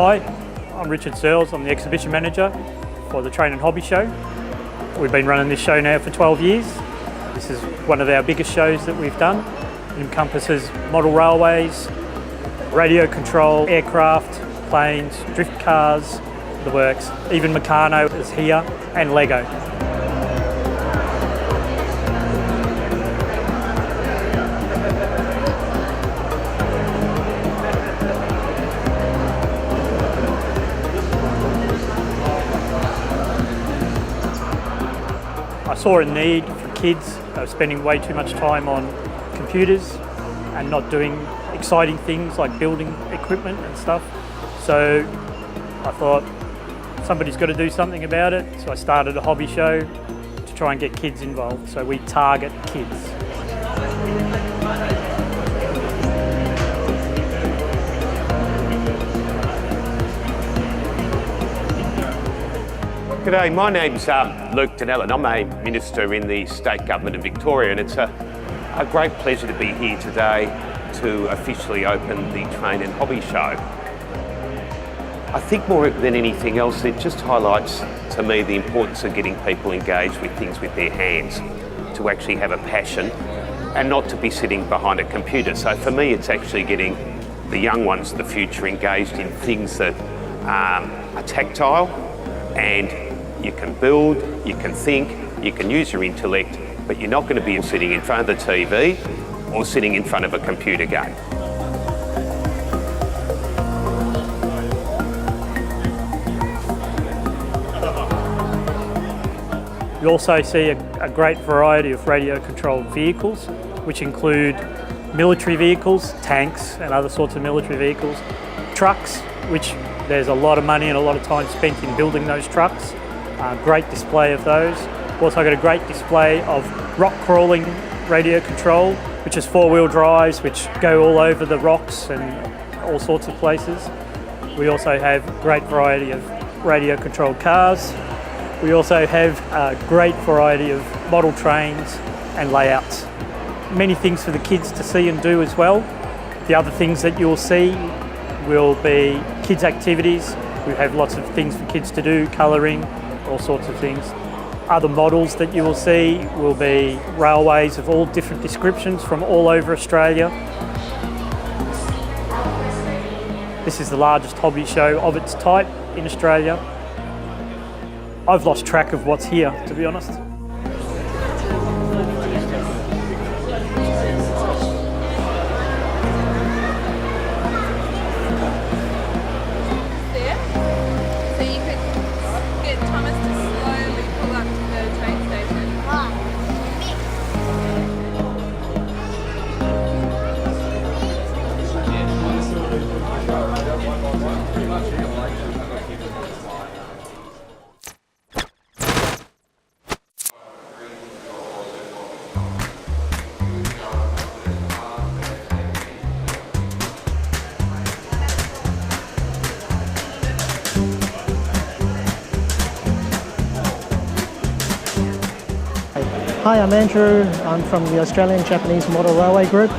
Hi, I'm Richard Searles. I'm the exhibition manager for the Train and Hobby Show. We've been running this show now for 12 years. This is one of our biggest shows that we've done. It encompasses model railways, radio control, aircraft, planes, drift cars, the works. Even Meccano is here, and Lego. I saw a need for kids that were spending way too much time on computers and not doing exciting things like building equipment and stuff. So I thought somebody's got to do something about it. So I started a hobby show to try and get kids involved. So we target kids. G'day, my name's Luke Donnellan. I'm a Minister in the State Government of Victoria, and it's a great pleasure to be here today to officially open the Train and Hobby Show. I think more than anything else, it just highlights to me the importance of getting people engaged with things with their hands, to actually have a passion and not to be sitting behind a computer. So for me, it's actually getting the young ones of the future engaged in things that are tactile, and you can build, you can think, you can use your intellect, but you're not going to be sitting in front of the TV or sitting in front of a computer game. You also see a great variety of radio-controlled vehicles, which include military vehicles, tanks and other sorts of military vehicles, trucks, which there's a lot of money and a lot of time spent in building those trucks. Great display of those. We've also got a great display of rock crawling radio control, which is four-wheel drives, which go all over the rocks and all sorts of places. We also have a great variety of radio controlled cars. We also have a great variety of model trains and layouts. Many things for the kids to see and do as well. The other things that you'll see will be kids' activities. We have lots of things for kids to do, colouring, all sorts of things. Other models that you will see will be railways of all different descriptions from all over Australia. This is the largest hobby show of its type in Australia. I've lost track of what's here, to be honest. Hi, I'm Andrew. I'm from the Australian Japanese Model Railway Group.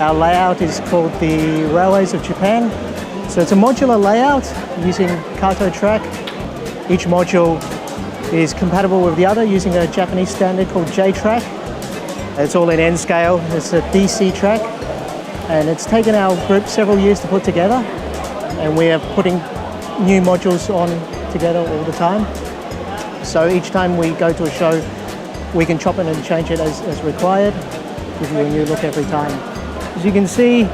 Our layout is called the Railways of Japan. So it's a modular layout using Kato track. Each module is compatible with the other using a Japanese standard called J-track. It's all in N scale. It's a DC track, and it's taken our group several years to put together, and we are putting new modules on together all the time. So each time we go to a show, we can chop it and change it as required, give you a new look every time. As you can see,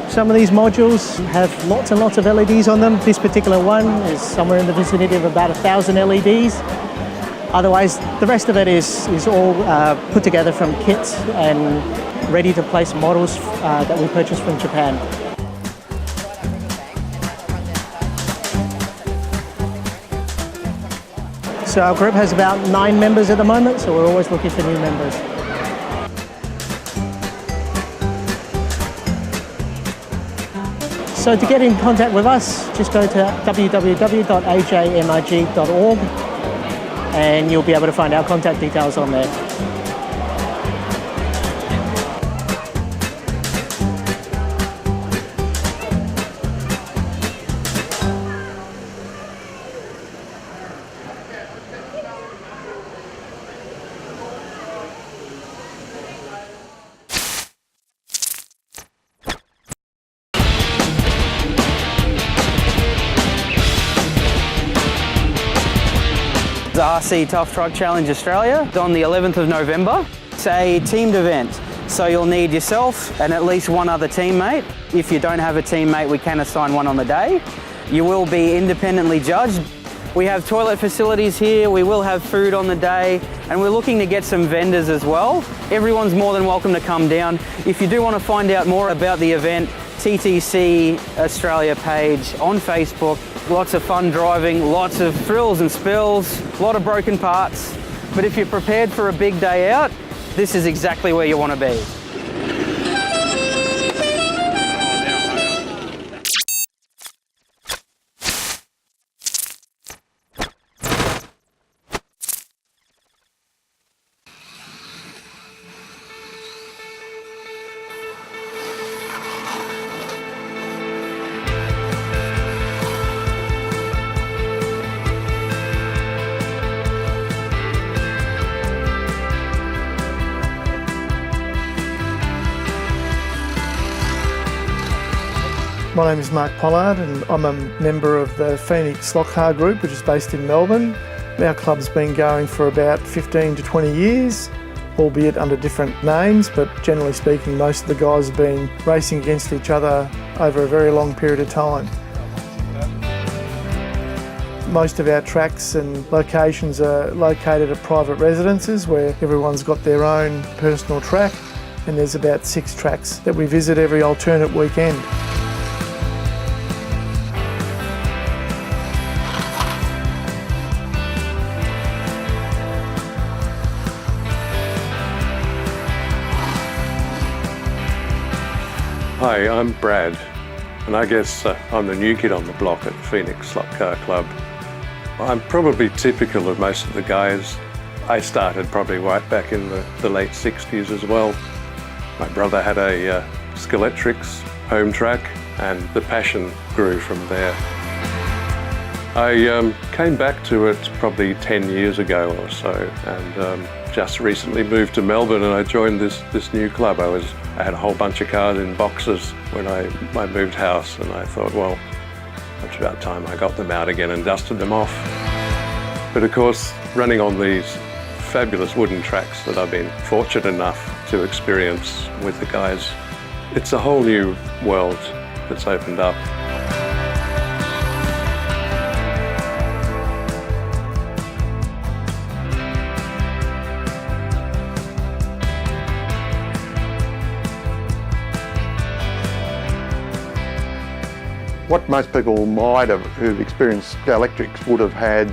some of these modules have lots and lots of LEDs on them. This particular one is somewhere in the vicinity of about 1,000 LEDs. Otherwise, the rest of it is all put together from kits and ready to place models that we purchased from Japan. So our group has about 9 members at the moment, so we're always looking for new members. So to get in contact with us, just go to www.ajmrg.org and you'll be able to find our contact details on there. The RC Tough Truck Challenge Australia on the 11th of November. It's a teamed event, so you'll need yourself and at least one other teammate. If you don't have a teammate, we can assign one on the day. You will be independently judged. We have toilet facilities here, we will have food on the day, and we're looking to get some vendors as well. Everyone's more than welcome to come down. If you do want to find out more about the event, TTC Australia page on Facebook. Lots of fun driving, lots of thrills and spills, a lot of broken parts. But if you're prepared for a big day out, this is exactly where you want to be. My name is Mark Pollard and I'm a member of the Phoenix Slot Car Group, which is based in Melbourne. Our club's been going for about 15 to 20 years, albeit under different names, but generally speaking, most of the guys have been racing against each other over a very long period of time. Most of our tracks and locations are located at private residences where everyone's got their own personal track, and there's about 6 tracks that we visit every alternate weekend. Hi, I'm Brad, and I guess I'm the new kid on the block at Phoenix Slot Car Club. I'm probably typical of most of the guys. I started probably right back in the late 60s as well. My brother had a Scaletrix home track, and the passion grew from there. I came back to it probably 10 years ago or so, and just recently moved to Melbourne, and I joined this new club. I had a whole bunch of cars in boxes when I moved house, and I thought, well, it's about time I got them out again and dusted them off. But of course, running on these fabulous wooden tracks that I've been fortunate enough to experience with the guys, it's a whole new world that's opened up. What most people might have who've experienced Scaletrix would have had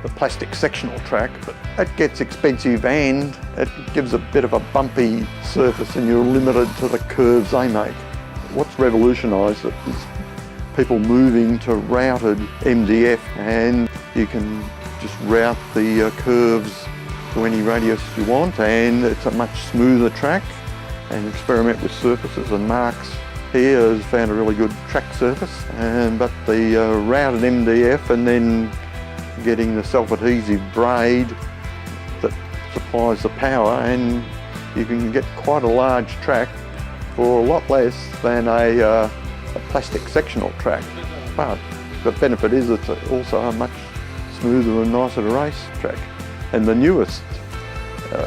the plastic sectional track, but that gets expensive and it gives a bit of a bumpy surface and you're limited to the curves they make. What's revolutionised it is people moving to routed MDF, and you can just route the curves to any radius you want, and it's a much smoother track, and experiment with surfaces. And Mark's here has found a really good track surface, but the routed MDF and then getting the self-adhesive braid that supplies the power, and you can get quite a large track for a lot less than a plastic sectional track. But the benefit is it's also a much smoother and nicer to race track. And the newest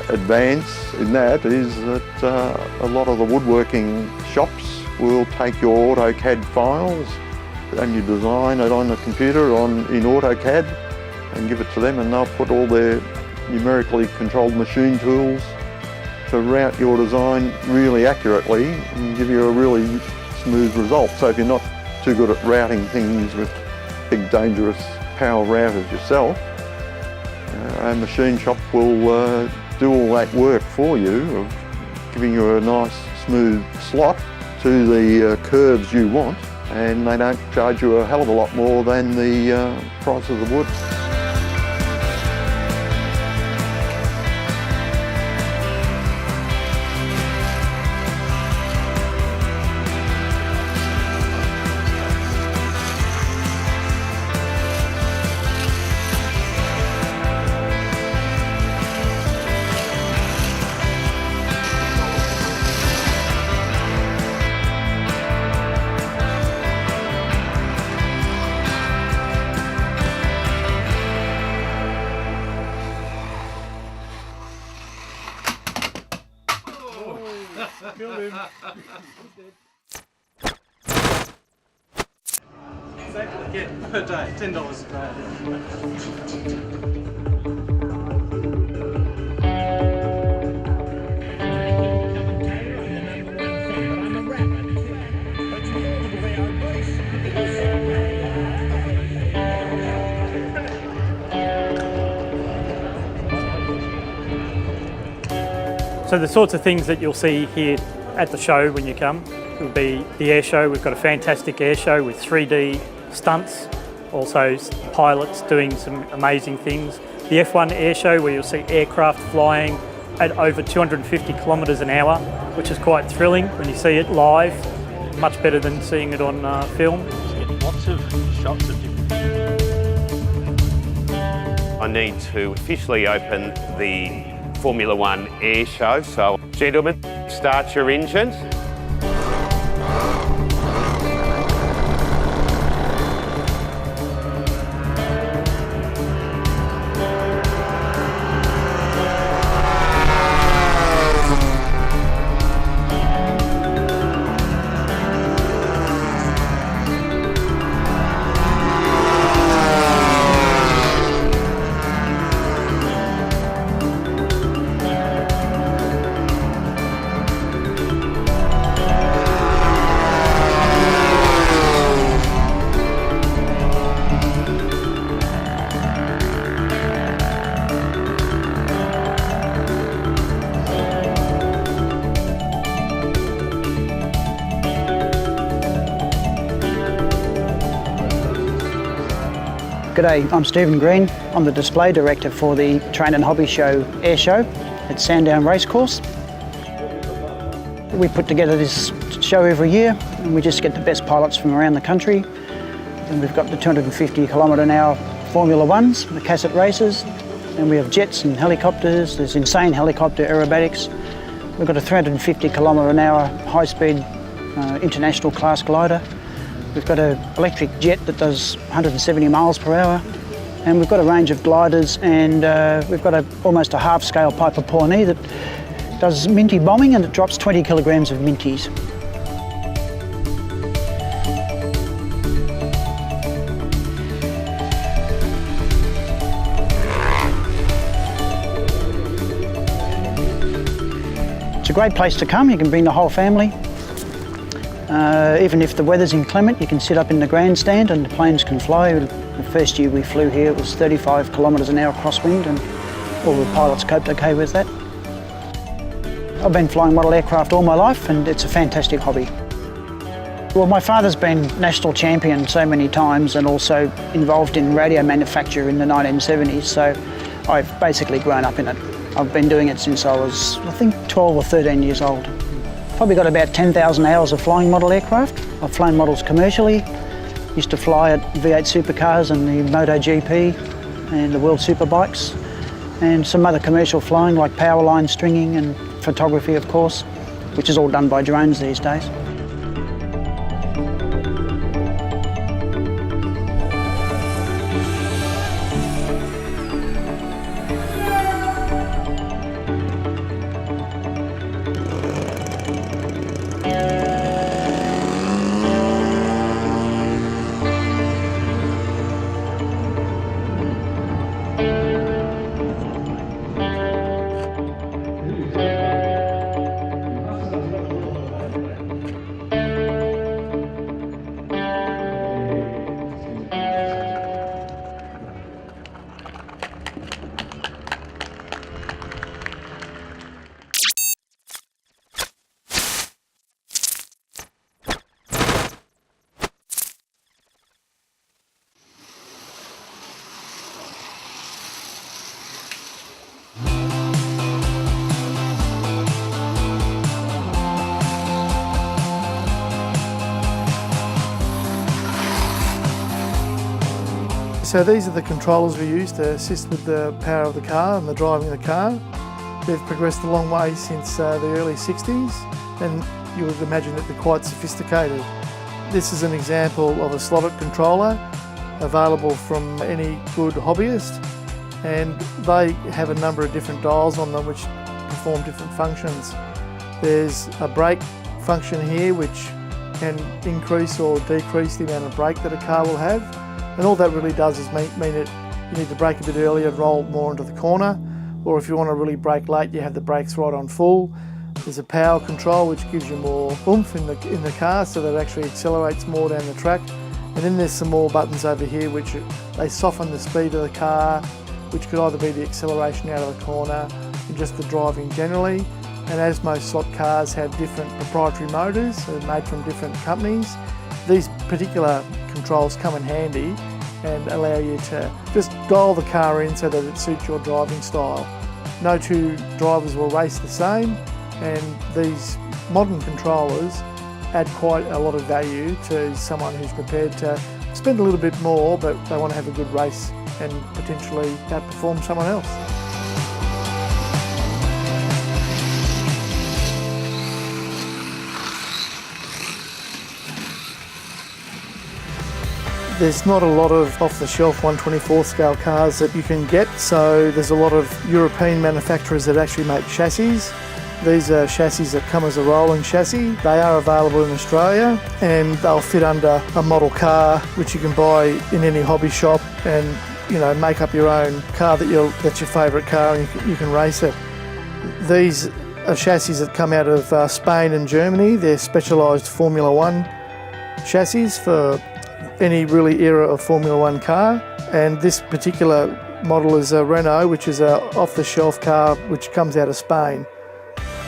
advance in that is that a lot of the woodworking shops will take your AutoCAD files and you design it on the computer in AutoCAD and give it to them, and they'll put all their numerically controlled machine tools to route your design really accurately and give you a really smooth result. So if you're not too good at routing things with big dangerous power routers yourself, a machine shop will do all that work for you of giving you a nice smooth slot to the curves you want, and they don't charge you a hell of a lot more than the price of the wood. Yeah, per day, $10 a day. So the sorts of things that you'll see here at the show when you come will be the air show. We've got a fantastic air show with 3D stunts, also pilots doing some amazing things. The F1 air show where you'll see aircraft flying at over 250 kilometres an hour, which is quite thrilling when you see it live, much better than seeing it on film. Lots of shots of different. I need to officially open the Formula One air show. So, gentlemen, start your engines. G'day, I'm Stephen Green. I'm the display director for the Train and Hobby Show Air Show at Sandown Racecourse. We put together this show every year and we just get the best pilots from around the country. And we've got the 250 km/h Formula Ones, the cassette races, and we have jets and helicopters. There's insane helicopter aerobatics. We've got a 350 km/h high-speed international class glider. We've got an electric jet that does 170 miles per hour, and we've got a range of gliders, and we've got almost a half-scale Piper Pawnee that does minty bombing, and it drops 20 kilograms of minties. It's a great place to come. You can bring the whole family. Even if the weather's inclement, you can sit up in the grandstand and the planes can fly. The first year we flew here, it was 35 km/h crosswind, and all the pilots coped okay with that. I've been flying model aircraft all my life, and it's a fantastic hobby. Well, my father's been national champion so many times and also involved in radio manufacture in the 1970s, so I've basically grown up in it. I've been doing it since I was, I think, 12 or 13 years old. Probably got about 10,000 hours of flying model aircraft. I've flown models commercially, used to fly at V8 supercars and the MotoGP and the World Superbikes, and some other commercial flying like power line stringing and photography, of course, which is all done by drones these days. So these are the controllers we use to assist with the power of the car and the driving of the car. They've progressed a long way since the early 60s, and you would imagine that they're quite sophisticated. This is an example of a slotted controller available from any good hobbyist, and they have a number of different dials on them which perform different functions. There's a brake function here which can increase or decrease the amount of brake that a car will have. And all that really does is mean that you need to brake a bit earlier and roll more into the corner. Or if you want to really brake late, you have the brakes right on full. There's a power control which gives you more oomph in the car, so that it actually accelerates more down the track. And then there's some more buttons over here which they soften the speed of the car, which could either be the acceleration out of the corner and just the driving generally. And as most slot cars have different proprietary motors that are made from different companies, these particular controls come in handy and allow you to just dial the car in so that it suits your driving style. No two drivers will race the same, and these modern controllers add quite a lot of value to someone who's prepared to spend a little bit more, but they want to have a good race and potentially outperform someone else. There's not a lot of off-the-shelf 1/24 scale cars that you can get, so there's a lot of European manufacturers that actually make chassis. These are chassis that come as a rolling chassis. They are available in Australia and they'll fit under a model car which you can buy in any hobby shop and, you know, make up your own car that's your favourite car and you can race it. These are chassis that come out of Spain and Germany. They're specialised Formula One chassis for any really era of Formula One car, and this particular model is a Renault, which is a off-the-shelf car which comes out of Spain.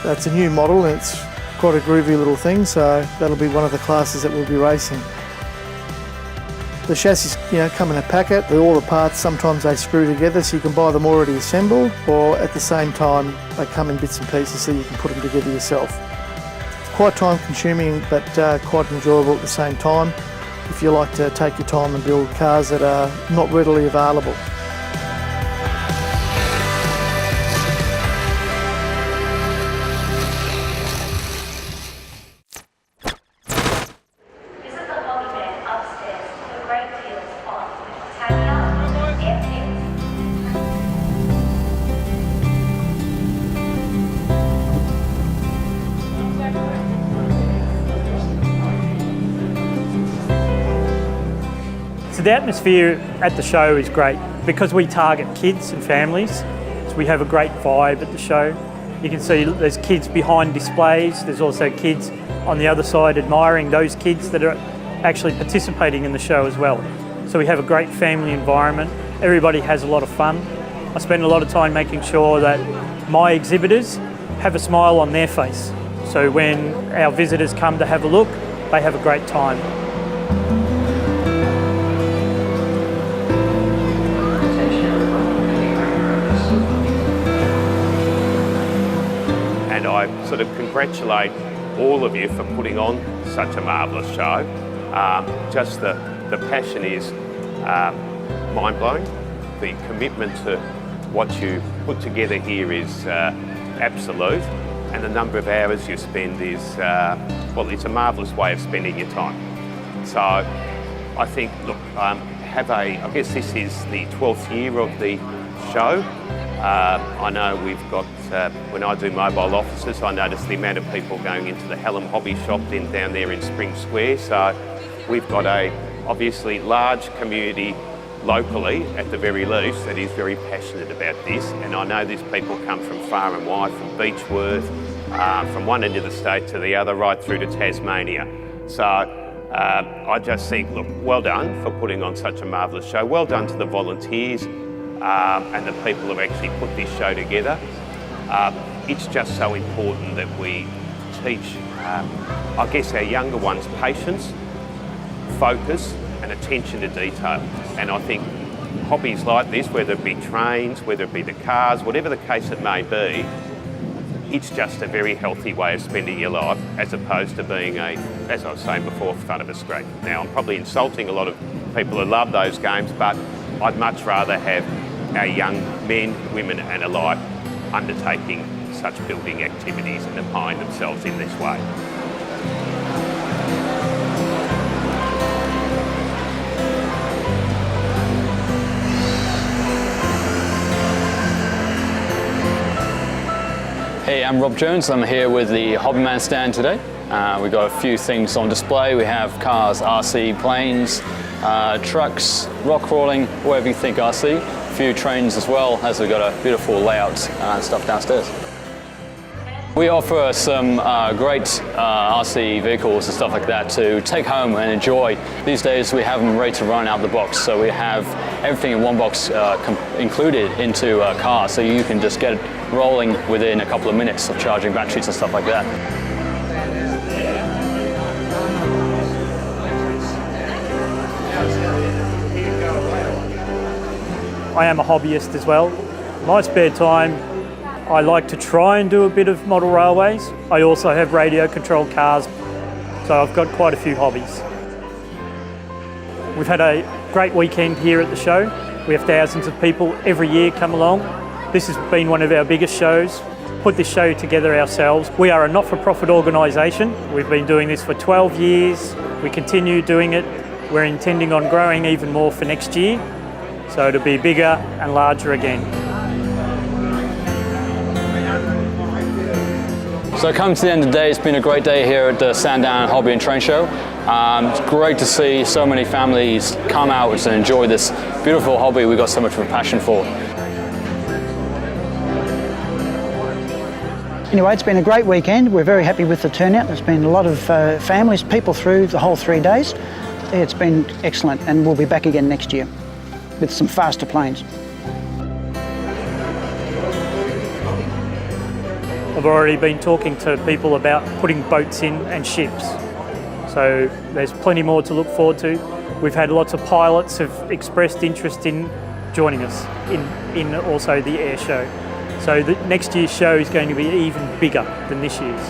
That's a new model and it's quite a groovy little thing, so that'll be one of the classes that we'll be racing. The chassis, come in a packet. All the parts, sometimes they screw together, so you can buy them already assembled, or at the same time they come in bits and pieces so you can put them together yourself. It's quite time consuming but quite enjoyable at the same time if you like to take your time and build cars that are not readily available. So the atmosphere at the show is great because we target kids and families. So we have a great vibe at the show. You can see there's kids behind displays. There's also kids on the other side admiring those kids that are actually participating in the show as well. So we have a great family environment. Everybody has a lot of fun. I spend a lot of time making sure that my exhibitors have a smile on their face. So when our visitors come to have a look, they have a great time. And I sort of congratulate all of you for putting on such a marvellous show. Just the passion is mind-blowing. The commitment to what you put together here is absolute, and the number of hours you spend is, well, it's a marvellous way of spending your time. So I think, look, I guess this is the 12th year of the show. I know we've got, when I do mobile offices, I notice the amount of people going into the Hallam Hobby Shop down there in Spring Square. So we've got a obviously large community locally, at the very least, that is very passionate about this. And I know these people come from far and wide, from Beechworth, from one end of the state to the other, right through to Tasmania. So I just think, look, well done for putting on such a marvellous show. Well done to the volunteers and the people who actually put this show together. It's just so important that we teach, I guess, our younger ones patience, focus and attention to detail. And I think hobbies like this, whether it be trains, whether it be the cars, whatever the case it may be, it's just a very healthy way of spending your life, as opposed to being as I was saying before, front of a screen. Now, I'm probably insulting a lot of people who love those games, but I'd much rather have our young men, women and alike undertaking such building activities and applying themselves in this way. Hey, I'm Rob Jones. I'm here with the Hobbyman stand today. We've got a few things on display. We have cars, RC, planes, trucks, rock crawling, whatever you think RC. A few trains as well, as we've got a beautiful layout and stuff downstairs. We offer some great RC vehicles and stuff like that to take home and enjoy. These days we have them ready to run out the box, so we have everything in one box included into a car, so you can just get it rolling within a couple of minutes of charging batteries and stuff like that. I am a hobbyist as well. My spare time, I like to try and do a bit of model railways. I also have radio controlled cars, so I've got quite a few hobbies. We've had a great weekend here at the show. We have thousands of people every year come along. This has been one of our biggest shows. Put this show together ourselves. We are a not-for-profit organisation. We've been doing this for 12 years. We continue doing it. We're intending on growing even more for next year, so it'll be bigger and larger again. So coming to the end of the day, it's been a great day here at the Sandown Hobby and Train Show. It's great to see so many families come out and enjoy this beautiful hobby we've got so much of a passion for. Anyway, it's been a great weekend. We're very happy with the turnout. There's been a lot of families, people through the whole 3 days. It's been excellent, and we'll be back again next year with some faster planes. I've already been talking to people about putting boats in and ships. So there's plenty more to look forward to. We've had lots of pilots who've expressed interest in joining us in also the Airshow. So the next year's show is going to be even bigger than this year's.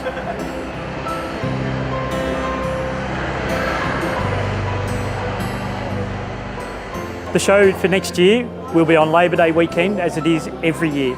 The show for next year will be on Labor Day weekend, as it is every year.